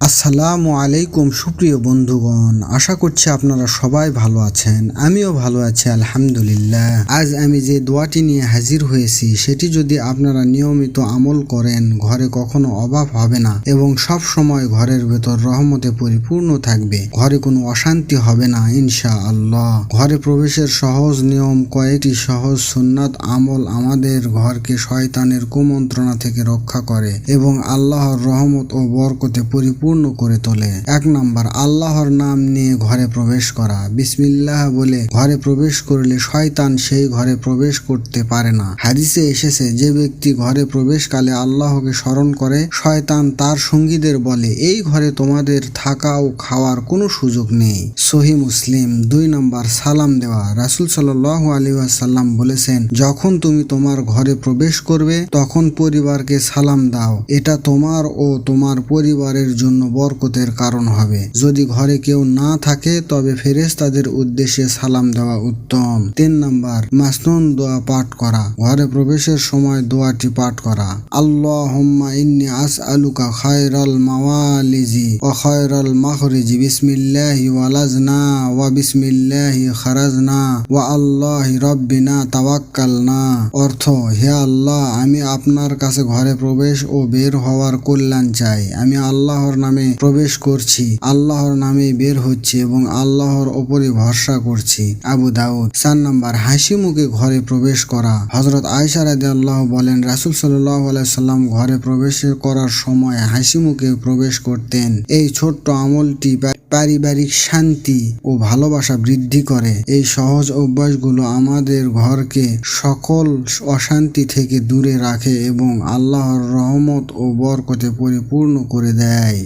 আসসালামু আলাইকুম সুপ্রিয় বন্ধুগণ, আশা করছি আপনারা সবাই ভালো আছেন। আমিও ভালো আছি আলহামদুলিল্লাহ। আজ আমি যে দোয়াটি নিয়ে হাজির হয়েছি সেটি যদি আপনারা নিয়মিত আমল করেন, ঘরে কখনো অভাব হবে না এবং সব সময় ঘরের ভেতর রহমতে পরিপূর্ণ থাকবে। ঘরে কোনো অশান্তি হবে না ইনশাআল্লাহ। ঘরে প্রবেশের সহজ নিয়ম। কয়েকটি সহজ সুন্নাত আমল আমাদের ঘরকে শয়তানের কুমন্ত্রণা থেকে রক্ষা করে এবং আল্লাহর রহমত ও বরকতে পরিপূর্ণ করে তোলে। 1 নাম্বার, আল্লাহর নাম নিয়ে ঘরে প্রবেশ করা। বিসমিল্লাহ বলে ঘরে প্রবেশ করলে শয়তান সেই ঘরে প্রবেশ করতে পারে না। হাদিসে এসেছে, যে ব্যক্তি ঘরে প্রবেশকালে আল্লাহকে স্মরণ করে, শয়তান তার সঙ্গীদের বলে, এই ঘরে তোমাদের থাকা ও খাওয়ার কোনো সুযোগ নেই। সহিহ মুসলিম। 2 নাম্বার, সালাম দেওয়া। রাসূল সাল্লাল্লাহু আলাইহি ওয়াসাল্লাম বলেছেন, যখন তুমি তোমার ঘরে প্রবেশ করবে তখন পরিবারকে সালাম দাও। এটা তোমার ও তোমার পরিবারের জন্য বরকতের কারণ হবে। যদি ঘরে কেউ না থাকে তবে ফেরেশতাদের উদ্দেশ্যে সালাম দেওয়া উত্তম। 3 নাম্বার, মাসনুন দোয়া পাঠ করা। ঘরে প্রবেশের সময় দোয়াটি পাঠ করা। আল্লাহুম্মা ইন্নী আসআলুকা খায়রাল মাওয়ালিজি ওয়া খায়রাল মাখরিজি, বিসমিল্লাহি ওয়ালাজনা ওয়া বিসমিল্লাহি খারাজনা ওয়া আল্লাহি রাব্বিনা তাওয়াক্কালনা। অর্থ, হে আল্লাহ, আমি আপনার কাছে ঘরে প্রবেশ ও বের হওয়ার কল্যাণ চাই। আমি আল্লাহর নামে প্রবেশ করছি, আল্লাহর নামেই বের হচ্ছি এবং আল্লাহর ওপরে ভরসা করছি। আবু দাউদ। 4 নাম্বার, হাসি মুখে ঘরে প্রবেশ করা। হযরত আয়েশা রাদিয়াল্লাহু বলেন, রাসূল সাল্লাল্লাহু আলাইহি সাল্লাম ঘরে প্রবেশ করার সময় হাসি মুখে প্রবেশ করতেন। এই ছোট্ট আমলটি পারিবারিক শান্তি ও ভালোবাসা বৃদ্ধি করে। এই সহজ অভ্যাসগুলো আমাদের ঘরকে সকল অশান্তি থেকে দূরে রাখে এবং আল্লাহর রহমত ও বরকতে পরিপূর্ণ করে দেয়।